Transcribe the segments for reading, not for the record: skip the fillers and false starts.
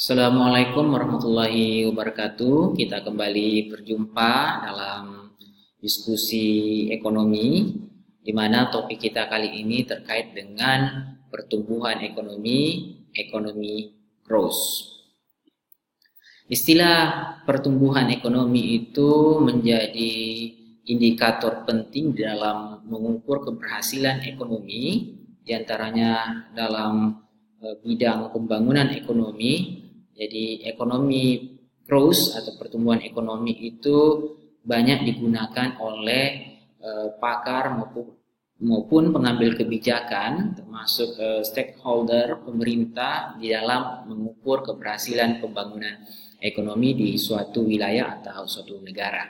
Assalamualaikum warahmatullahi wabarakatuh. Kita kembali berjumpa dalam diskusi ekonomi, di mana topik kita kali ini terkait dengan pertumbuhan ekonomi, ekonomi growth. Istilah pertumbuhan ekonomi itu menjadi indikator penting dalam mengukur keberhasilan ekonomi, diantaranya dalam bidang pembangunan ekonomi. Jadi ekonomi growth atau pertumbuhan ekonomi itu banyak digunakan oleh pakar maupun pengambil kebijakan, termasuk stakeholder pemerintah di dalam mengukur keberhasilan pembangunan ekonomi di suatu wilayah atau suatu negara.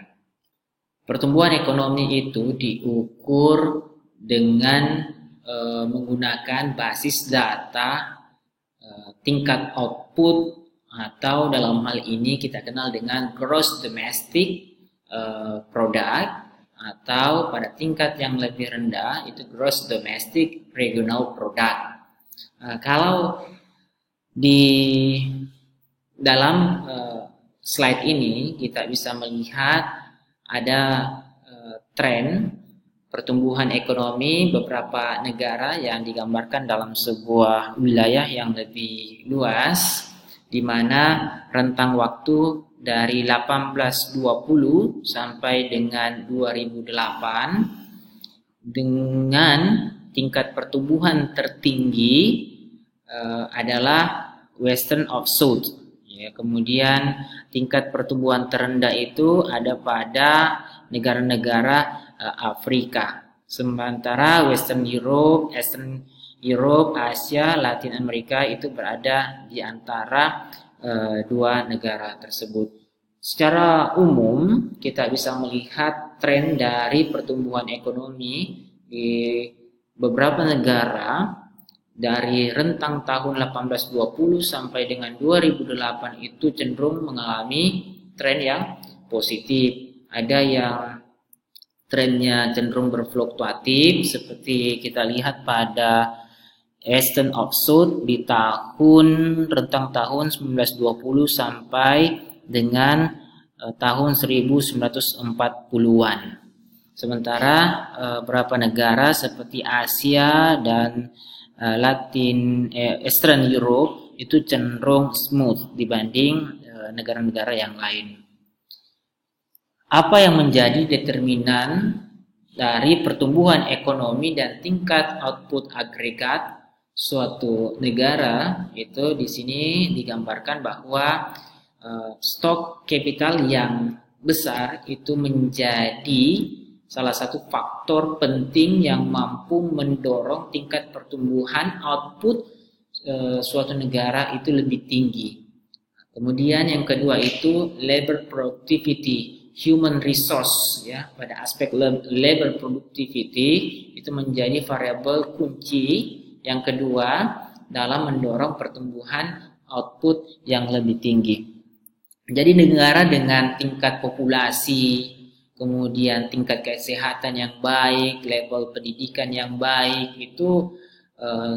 Pertumbuhan ekonomi itu diukur dengan menggunakan basis data tingkat output, atau dalam hal ini kita kenal dengan gross domestic product, atau pada tingkat yang lebih rendah itu gross domestic regional product. Kalau di dalam slide ini kita bisa melihat ada tren pertumbuhan ekonomi beberapa negara yang digambarkan dalam sebuah wilayah yang lebih luas, di mana rentang waktu dari 1820 sampai dengan 2008 dengan tingkat pertumbuhan tertinggi adalah Western of South. Kemudian tingkat pertumbuhan terendah itu ada pada negara-negara Afrika. Sementara Western Europe, Eastern Europe, Asia, Latin Amerika itu berada di antara dua negara tersebut. Secara umum kita bisa melihat tren dari pertumbuhan ekonomi di beberapa negara dari rentang tahun 1820 sampai dengan 2008 itu cenderung mengalami tren yang positif. Ada yang trennya cenderung berfluktuatif, seperti kita lihat pada Western of South di rentang tahun 1920 sampai dengan tahun 1940-an. Sementara beberapa negara seperti Asia dan Eastern Europe itu cenderung smooth dibanding negara-negara yang lain. Apa yang menjadi determinan dari pertumbuhan ekonomi dan tingkat output agregat suatu negara itu di sini digambarkan bahwa stok kapital yang besar itu menjadi salah satu faktor penting yang mampu mendorong tingkat pertumbuhan output suatu negara itu lebih tinggi. Kemudian yang kedua itu labor productivity, human resource, ya, pada aspek labor productivity itu menjadi variabel kunci yang kedua dalam mendorong pertumbuhan output yang lebih tinggi. Jadi negara dengan tingkat populasi, kemudian tingkat kesehatan yang baik, level pendidikan yang baik itu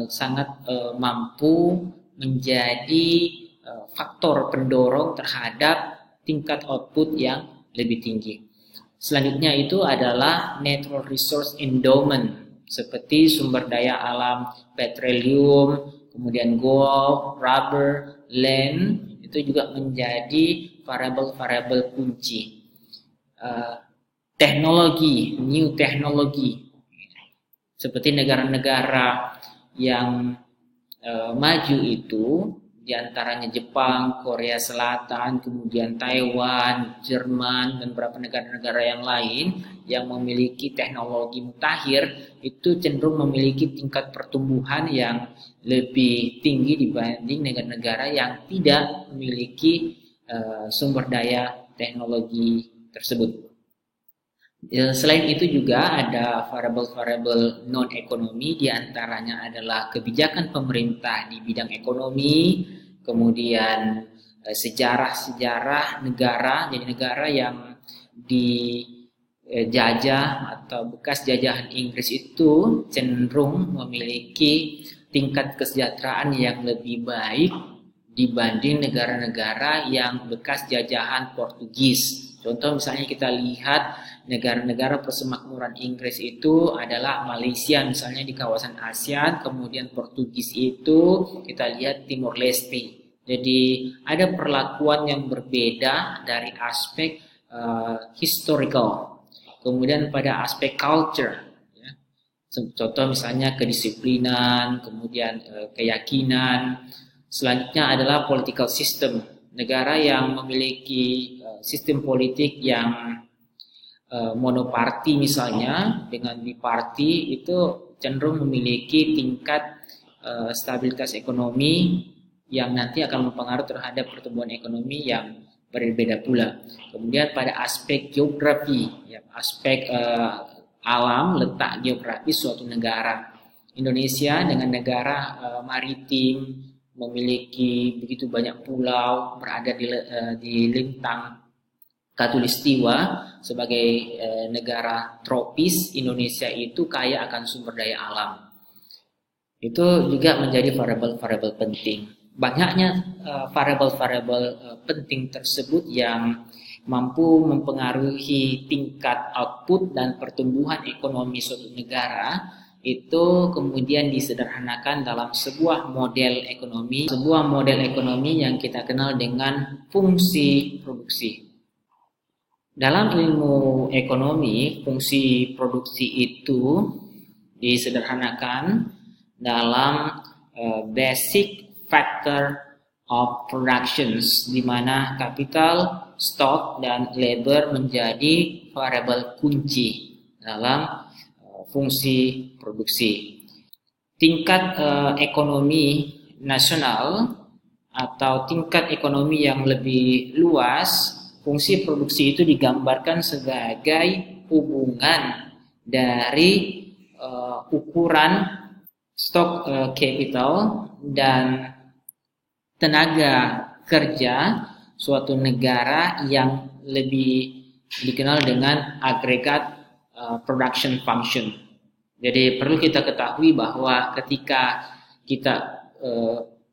sangat mampu menjadi faktor pendorong terhadap tingkat output yang lebih tinggi. Selanjutnya itu adalah natural resource endowment, seperti sumber daya alam petroleum, kemudian gold, rubber, land, itu juga menjadi variabel-variabel kunci. Teknologi, new teknologi, seperti negara-negara yang maju itu diantaranya Jepang, Korea Selatan, kemudian Taiwan, Jerman, dan beberapa negara-negara yang lain yang memiliki teknologi mutakhir itu cenderung memiliki tingkat pertumbuhan yang lebih tinggi dibanding negara-negara yang tidak memiliki sumber daya teknologi tersebut. Selain itu juga ada variabel-variabel non-ekonomi, diantaranya adalah kebijakan pemerintah di bidang ekonomi, kemudian sejarah-sejarah negara, jadi negara yang dijajah atau bekas jajahan Inggris itu cenderung memiliki tingkat kesejahteraan yang lebih baik dibanding negara-negara yang bekas jajahan Portugis. Contoh misalnya kita lihat negara-negara persemakmuran Inggris itu adalah Malaysia misalnya di kawasan ASEAN, kemudian Portugis itu kita lihat Timor Leste. Jadi ada perlakuan yang berbeda dari aspek historical, kemudian pada aspek culture. Ya. Contoh misalnya kedisiplinan, kemudian keyakinan. Selanjutnya adalah political system. Negara yang memiliki sistem politik yang monoparti misalnya dengan biparti itu cenderung memiliki tingkat stabilitas ekonomi yang nanti akan mempengaruhi terhadap pertumbuhan ekonomi yang berbeda pula. Kemudian pada aspek geografi, ya, aspek alam, letak geografi suatu negara. Indonesia dengan negara maritim, memiliki begitu banyak pulau, berada di lintang Katulistiwa sebagai negara tropis. Indonesia itu kaya akan sumber daya alam. Itu juga menjadi variabel-variabel penting. Banyaknya variabel-variabel penting tersebut yang mampu mempengaruhi tingkat output dan pertumbuhan ekonomi suatu negara itu kemudian disederhanakan dalam sebuah model ekonomi yang kita kenal dengan fungsi produksi. Dalam ilmu ekonomi, fungsi produksi itu disederhanakan dalam basic factor of productions, di mana capital, stock, dan labor menjadi variabel kunci dalam fungsi produksi. Tingkat ekonomi nasional atau tingkat ekonomi yang lebih luas, fungsi produksi itu digambarkan sebagai hubungan dari ukuran stok capital dan tenaga kerja suatu negara yang lebih dikenal dengan agregat production function. Jadi perlu kita ketahui bahwa ketika kita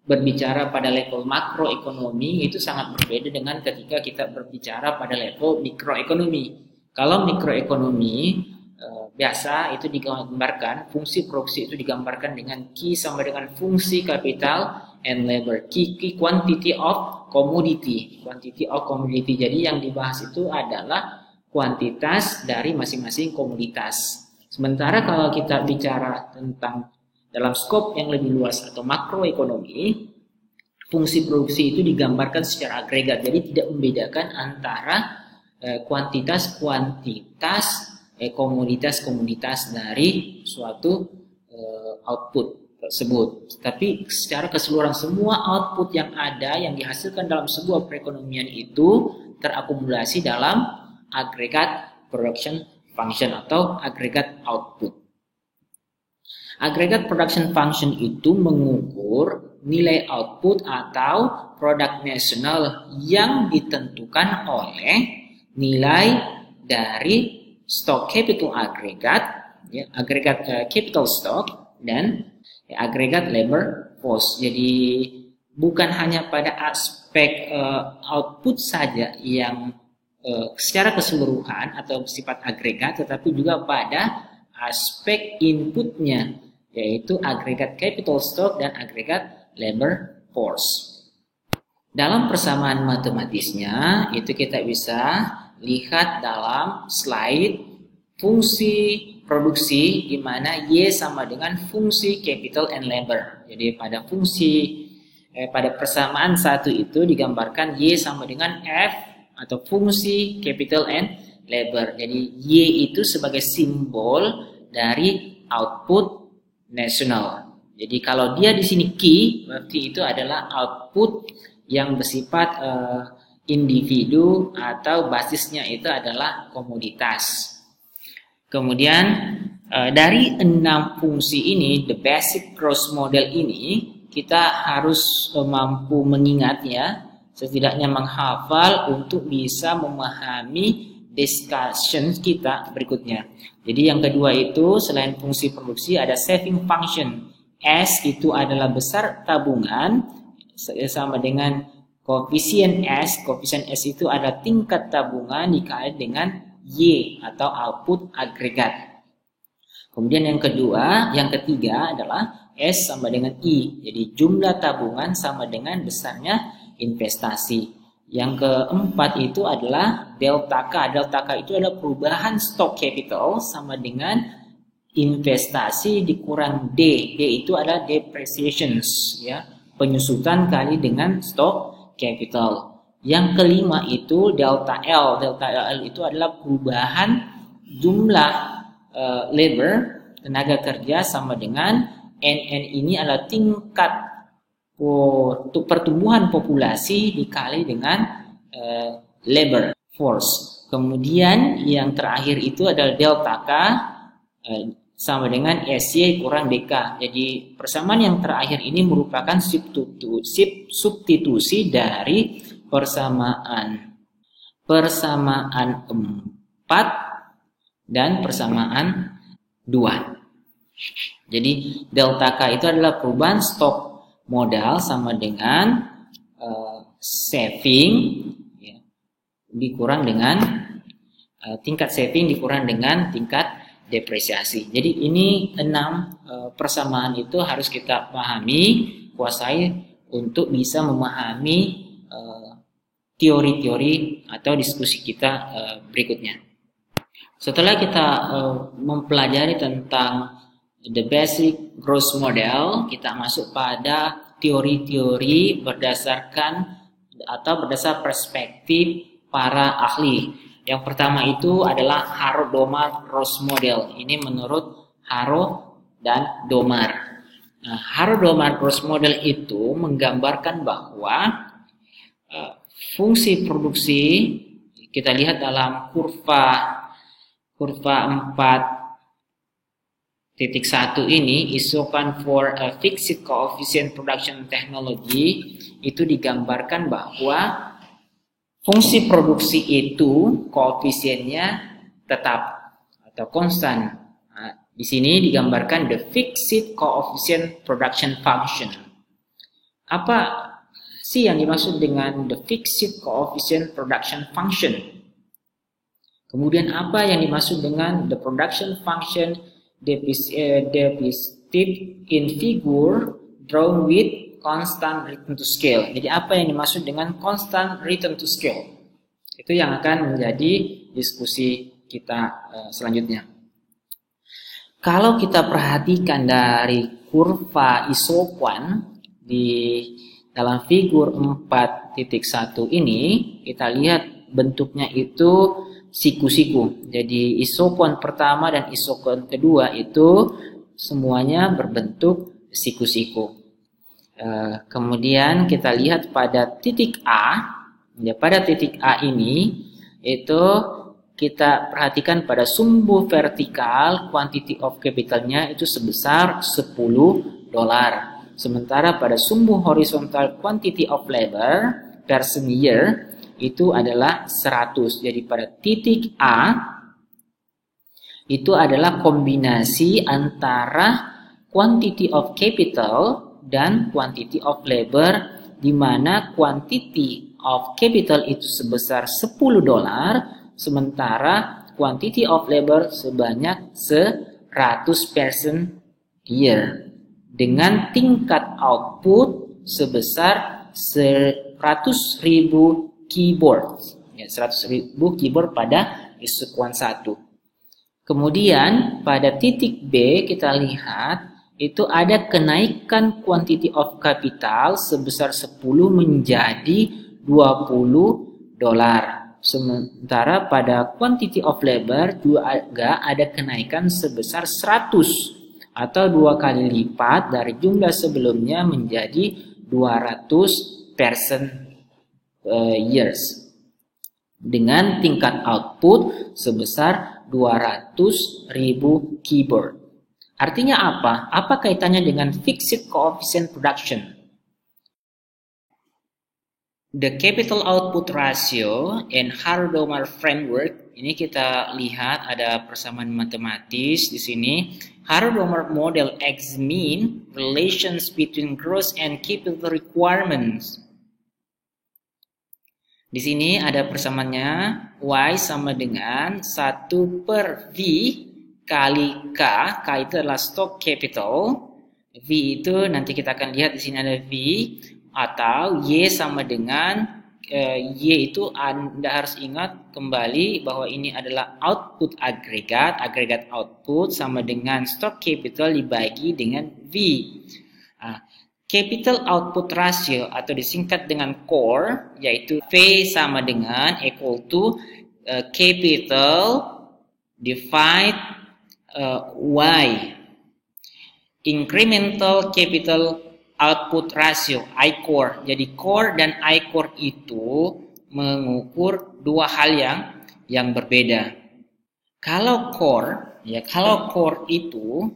berbicara pada level makroekonomi itu sangat berbeda dengan ketika kita berbicara pada level mikroekonomi. Kalau mikroekonomi biasa itu digambarkan, fungsi produksi itu digambarkan dengan Q sama dengan fungsi capital and labor. Q quantity of commodity. Jadi yang dibahas itu adalah kuantitas dari masing-masing komoditas. Sementara kalau kita bicara tentang dalam skop yang lebih luas atau makroekonomi, fungsi produksi itu digambarkan secara agregat. Jadi tidak membedakan antara kuantitas-kuantitas komoditas-komoditas dari suatu output tersebut. Tapi secara keseluruhan semua output yang ada yang dihasilkan dalam sebuah perekonomian itu terakumulasi dalam agregat production function atau agregat output. Agregat production function itu mengukur nilai output atau produk nasional yang ditentukan oleh nilai dari stock capital agregat, ya, agregat capital stock dan agregat labor force. Jadi bukan hanya pada aspek output saja yang secara keseluruhan atau sifat agregat, tetapi juga pada aspek inputnya, yaitu agregat capital stock dan agregat labor force. Dalam persamaan matematisnya itu kita bisa lihat dalam slide fungsi produksi di mana Y sama dengan fungsi capital and labor. Jadi pada persamaan satu itu digambarkan Y sama dengan F atau fungsi capital and labor. Jadi Y itu sebagai simbol dari output nasional. Jadi kalau dia di sini key, berarti itu adalah output yang bersifat individu atau basisnya itu adalah komoditas. Kemudian dari 6 fungsi ini, the basic gross model ini, kita harus mampu mengingatnya, setidaknya menghafal untuk bisa memahami discussion kita berikutnya. Jadi yang kedua itu selain fungsi produksi ada saving function. S itu adalah besar tabungan, sama dengan koefisien S. Koefisien S itu adalah tingkat tabungan dikali dengan Y atau output agregat. Kemudian yang ketiga adalah S sama dengan I. Jadi jumlah tabungan sama dengan besarnya investasi. Yang keempat itu adalah delta K. Delta K itu adalah perubahan stock capital sama dengan investasi dikurang D. D itu adalah depreciations, ya, penyusutan kali dengan stock capital. Yang kelima itu delta L. Delta L itu adalah perubahan jumlah labor, tenaga kerja sama dengan NN ini adalah tingkat pertumbuhan populasi dikali dengan labor force. Kemudian yang terakhir itu adalah delta K sama dengan SY kurang DK. Jadi persamaan yang terakhir ini merupakan substitusi dari persamaan 4 dan persamaan 2. Jadi delta K itu adalah perubahan stok modal sama dengan saving, ya, dikurang dengan tingkat saving dikurang dengan tingkat depresiasi. Jadi ini 6 persamaan itu harus kita pahami, kuasai untuk bisa memahami teori-teori atau diskusi kita berikutnya. Setelah kita mempelajari tentang the basic gross model, kita masuk pada teori-teori berdasar perspektif para ahli. Yang pertama itu adalah Harrod-Domar gross model. Ini menurut Harrod dan Domar. Nah, Harrod-Domar gross model itu menggambarkan bahwa fungsi produksi kita lihat dalam kurva 4.1 ini, isokan for a fixed coefficient production technology, itu digambarkan bahwa fungsi produksi itu koefisiennya tetap atau konstan. Nah, di sini digambarkan the fixed coefficient production function. Apa sih yang dimaksud dengan the fixed coefficient production function? Kemudian apa yang dimaksud dengan the production function depicted in figure drawn with constant return to scale? Jadi apa yang dimaksud dengan constant return to scale? Itu yang akan menjadi diskusi kita selanjutnya. Kalau kita perhatikan dari kurva isoquant di dalam figur 4.1 ini, kita lihat bentuknya itu siku-siku. Jadi isoquant pertama dan isoquant kedua itu semuanya berbentuk siku-siku. Kemudian kita lihat pada titik A. Ya, pada titik A ini itu kita perhatikan pada sumbu vertikal quantity of capitalnya itu sebesar $10. Sementara pada sumbu horizontal quantity of labor person year itu adalah 100. Jadi pada titik A itu adalah kombinasi antara quantity of capital dan quantity of labor, di mana quantity of capital itu sebesar $10, sementara quantity of labor sebanyak 100% year, dengan tingkat output sebesar 100.000 keyboard, ya, 100.000 keyboard pada isoquant 1. Kemudian pada titik B kita lihat itu ada kenaikan quantity of capital sebesar 10 menjadi $20. Sementara pada quantity of labor juga ada kenaikan sebesar 100 atau 2 kali lipat dari jumlah sebelumnya menjadi 200% years, dengan tingkat output sebesar 200.000 keyboard. Artinya apa? Apa kaitannya dengan fixed coefficient production? The capital output ratio in Harrod-Domar framework, ini kita lihat ada persamaan matematis di sini. Harrod-Domar model examine relations between gross and capital requirements. Di sini ada persamaannya, Y sama dengan 1/V kali K. K itu adalah stock capital. V itu nanti kita akan lihat di sini ada V. Atau Y sama dengan Y itu Anda harus ingat kembali bahwa ini adalah output agregat output sama dengan stock capital dibagi dengan V. Capital output ratio atau disingkat dengan CORE, yaitu V sama dengan equal to capital divide Y. Incremental capital output ratio, I-core. Jadi core dan I-core itu mengukur dua hal yang berbeda. Kalau core itu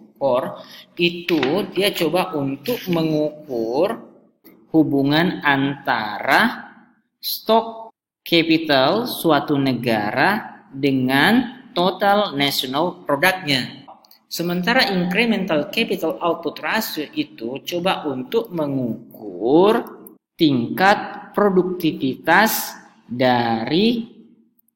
dia coba untuk mengukur hubungan antara stock capital suatu negara dengan total national product-nya. Sementara incremental capital output ratio itu coba untuk mengukur tingkat produktivitas dari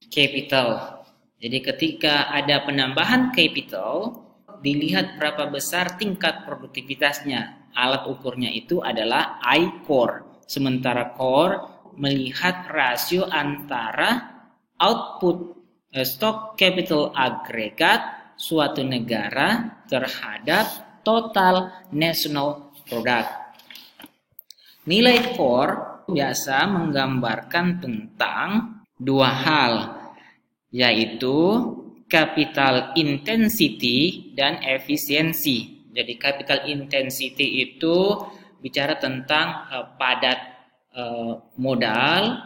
capital. Jadi ketika ada penambahan capital, dilihat berapa besar tingkat produktivitasnya. Alat ukurnya itu adalah I-core. Sementara core melihat rasio antara output stock capital agregat suatu negara terhadap total national product. Nilai core biasa menggambarkan tentang dua hal, yaitu capital intensity dan efisiensi. Jadi capital intensity itu bicara tentang padat modal,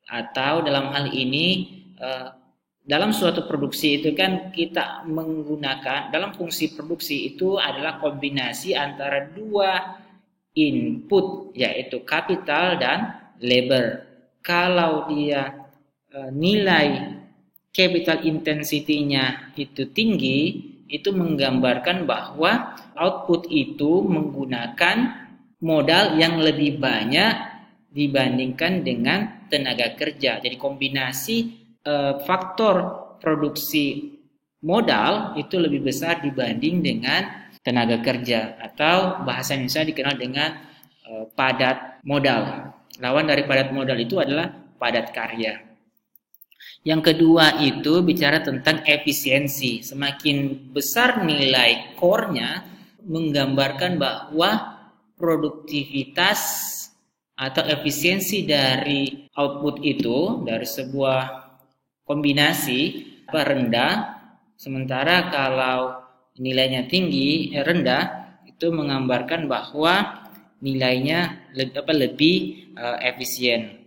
atau dalam hal ini dalam suatu produksi itu kan kita menggunakan, dalam fungsi produksi itu adalah kombinasi antara dua input, yaitu kapital dan labor. Kalau dia nilai capital intensity-nya itu tinggi, itu menggambarkan bahwa output itu menggunakan modal yang lebih banyak dibandingkan dengan tenaga kerja. Jadi kombinasi faktor produksi modal itu lebih besar dibanding dengan tenaga kerja, atau bahasa Indonesia dikenal dengan padat modal. Lawan dari padat modal itu adalah padat karya. Yang kedua itu bicara tentang efisiensi. Semakin besar nilai core-nya, menggambarkan bahwa produktivitas atau efisiensi dari output itu, dari sebuah kombinasi rendah. Sementara kalau nilainya tinggi, rendah, itu menggambarkan bahwa nilainya lebih efisien.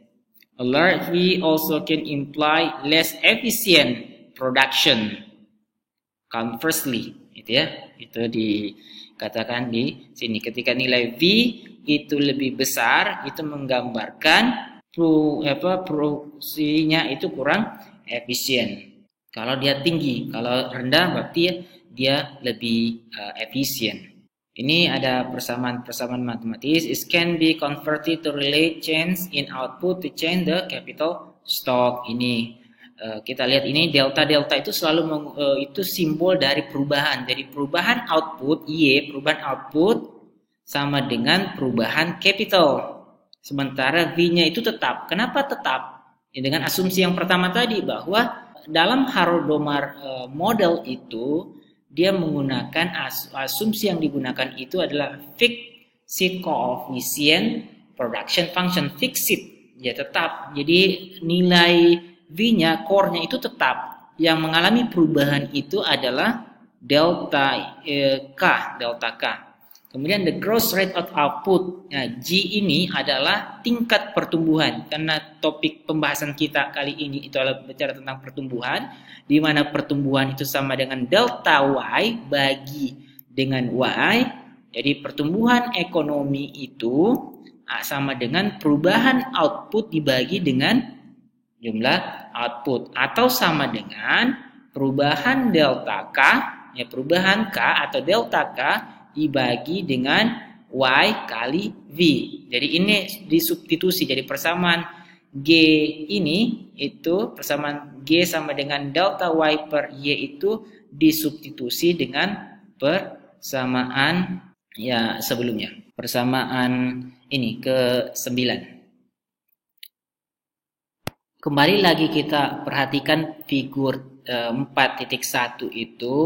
A large V also can imply less efficient production. Conversely, itu ya, itu dikatakan di sini. Ketika nilai V itu lebih besar, itu menggambarkan produksinya itu kurang efisien. Kalau dia tinggi, kalau rendah berarti dia lebih efisien. Ini ada persamaan matematis. It can be converted to relate change in output to change the capital stock. Ini kita lihat ini delta itu selalu itu simbol dari perubahan. Jadi perubahan output Y, perubahan output sama dengan perubahan capital. Sementara V-nya itu tetap. Kenapa tetap? Ya, dengan asumsi yang pertama tadi, bahwa dalam Harrod-Domar model itu dia menggunakan asumsi yang digunakan itu adalah fixed coefficient production function, fixed, ya tetap. Jadi nilai V-nya, core-nya itu tetap. Yang mengalami perubahan itu adalah delta K. Kemudian the gross rate of output. Nah, G ini adalah tingkat pertumbuhan. Karena topik pembahasan kita kali ini itu adalah bicara tentang pertumbuhan, di mana pertumbuhan itu sama dengan delta Y bagi dengan Y. Jadi pertumbuhan ekonomi itu sama dengan perubahan output dibagi dengan jumlah output, atau sama dengan perubahan delta K, ya perubahan K atau delta K dibagi dengan Y kali V. Jadi ini disubstitusi, jadi persamaan G ini itu persamaan G sama dengan delta Y per Y itu disubstitusi dengan persamaan ya sebelumnya. Persamaan ini ke-9. Kembali lagi kita perhatikan figur 4.1 itu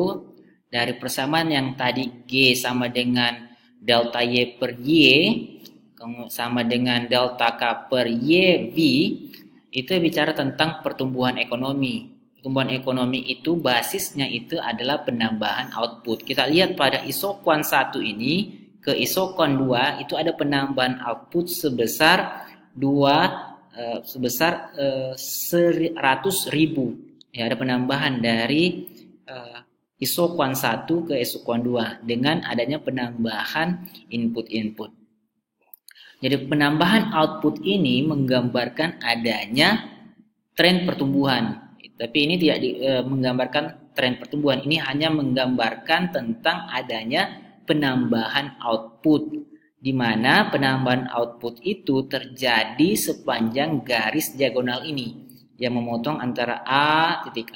dari persamaan yang tadi G sama dengan delta Y per Y sama dengan delta K per Y V, itu bicara tentang pertumbuhan ekonomi. Pertumbuhan ekonomi itu basisnya itu adalah penambahan output. Kita lihat pada isokuan 1 ini ke isokuan 2 itu ada penambahan output sebesar 100.000. Ya, ada penambahan dari isokuan 1 ke isokuan 2 dengan adanya penambahan input-input. Jadi penambahan output ini menggambarkan adanya tren pertumbuhan. Tapi ini tidak menggambarkan tren pertumbuhan, ini hanya menggambarkan tentang adanya penambahan output, di mana penambahan output itu terjadi sepanjang garis diagonal ini yang memotong antara A, titik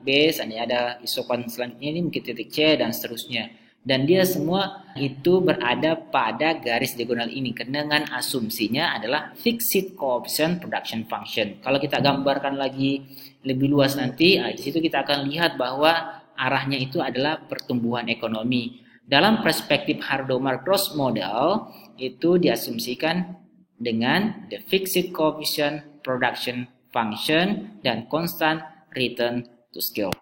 B, seandainya ada isokuan selanjutnya ini mungkin titik C dan seterusnya. Dan dia semua itu berada pada garis diagonal ini dengan asumsinya adalah fixed coefficient production function. Kalau kita gambarkan lagi lebih luas nanti, di situ kita akan lihat bahwa arahnya itu adalah pertumbuhan ekonomi. Dalam perspektif Hardo-Markos model itu diasumsikan dengan the fixed coefficient production function dan constant return to scale.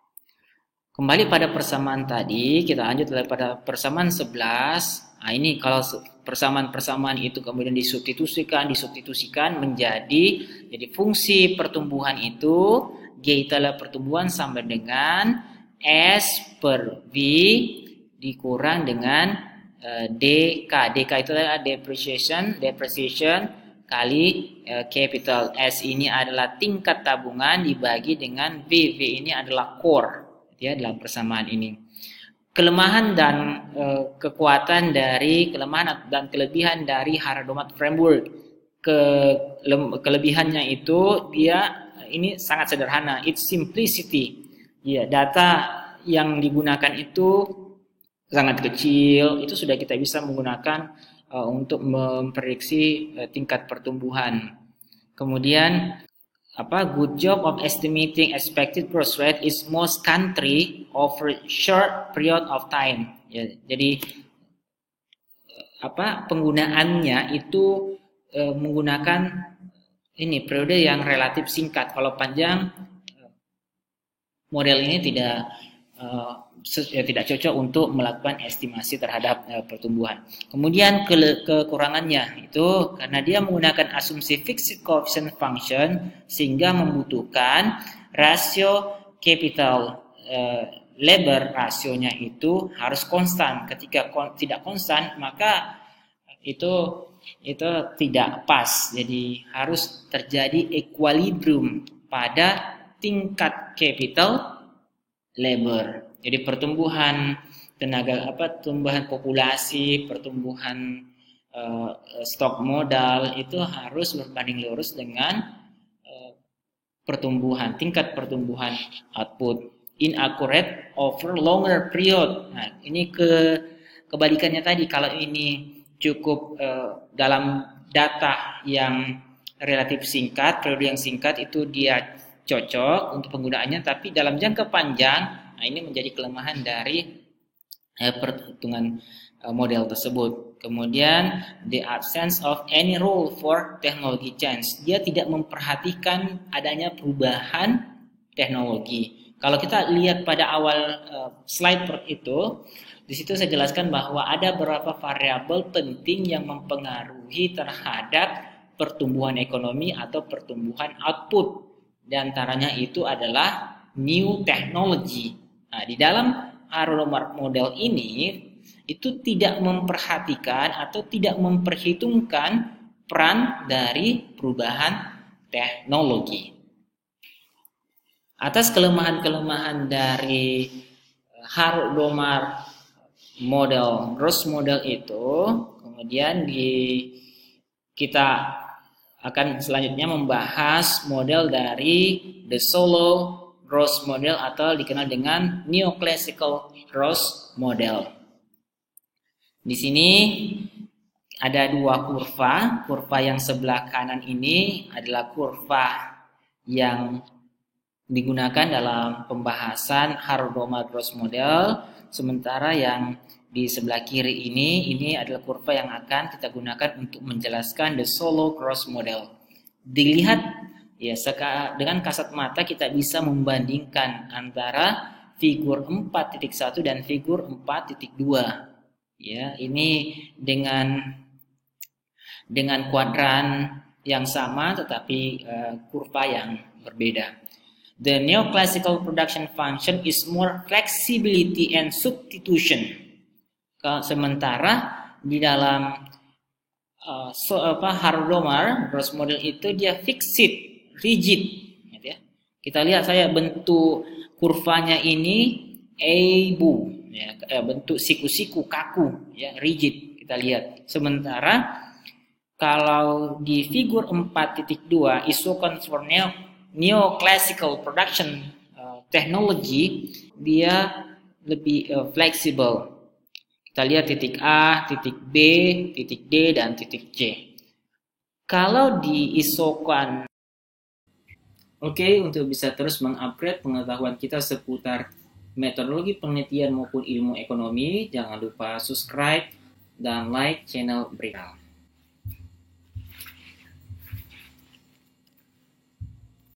Kembali pada persamaan tadi, kita lanjut pada persamaan 11. Nah, ini kalau persamaan-persamaan itu kemudian disubstitusikan menjadi fungsi pertumbuhan itu G adalah pertumbuhan sama dengan S per V dikurang dengan DK. DK itu adalah depreciation kali capital. S ini adalah tingkat tabungan dibagi dengan V. V ini adalah core. Ya, dalam persamaan ini kelemahan dan kekuatan dari kelemahan dan kelebihan dari Hardo-Markos framework. Kelebihannya itu dia ini sangat sederhana, it's simplicity. Ya, data yang digunakan itu sangat kecil, itu sudah kita bisa menggunakan untuk memprediksi tingkat pertumbuhan. Kemudian good job of estimating expected growth rate is most country over short period of time. Ya, jadi penggunaannya itu menggunakan ini periode yang relatif singkat. Kalau panjang model ini tidak cocok untuk melakukan estimasi terhadap pertumbuhan. Kemudian kekurangannya itu karena dia menggunakan asumsi fixed coefficient function sehingga membutuhkan rasio capital labor rasionya itu harus konstan. Ketika tidak konstan maka itu tidak pas. Jadi harus terjadi equilibrium pada tingkat capital labor. Jadi pertumbuhan pertumbuhan populasi, pertumbuhan stok modal itu harus berbanding lurus dengan tingkat pertumbuhan output. Inaccurate over longer period. Nah, ini kebalikannya tadi. Kalau ini cukup dalam data yang relatif singkat, periode yang singkat itu dia cocok untuk penggunaannya, tapi dalam jangka panjang, nah ini menjadi kelemahan dari perhitungan model tersebut. Kemudian the absence of any rule for technology change. Dia tidak memperhatikan adanya perubahan teknologi. Kalau kita lihat pada awal slide itu, di situ saya jelaskan bahwa ada beberapa variabel penting yang mempengaruhi terhadap pertumbuhan ekonomi atau pertumbuhan output. Di antaranya itu adalah new technology. Nah, di dalam Hardo-Markos model ini itu tidak memperhatikan atau tidak memperhitungkan peran dari perubahan teknologi. Atas kelemahan-kelemahan dari Harrod-Domar model, Gross model itu, kemudian kita akan selanjutnya membahas model dari The Solow Gross model atau dikenal dengan Neoclassical Gross model. Di sini ada dua kurva. Kurva yang sebelah kanan ini adalah kurva yang digunakan dalam pembahasan Harrod-Domar Gross model, sementara yang di sebelah kiri ini adalah kurva yang akan kita gunakan untuk menjelaskan The Solow Gross model. Dilihat ya, dengan kasat mata kita bisa membandingkan antara figur 4.1 dan figur 4.2. Ya, ini dengan kuadran yang sama tetapi kurva yang berbeda. The neoclassical production function is more flexibility and substitution. Sementara di dalam Harrod-Domar Gross model itu dia fixed, rigid. Gitu ya. Kita lihat saya bentuk kurvanya ini abu, ya, bentuk siku-siku kaku, ya, rigid. Kita lihat. Sementara kalau di figur 4.2 isoconform neoclassical production technology, dia lebih fleksibel. Kita lihat titik A, titik B, titik D, dan titik C. Kalau di isokan, untuk bisa terus mengupgrade pengetahuan kita seputar metodologi penelitian maupun ilmu ekonomi, jangan lupa subscribe dan like channel Brikal.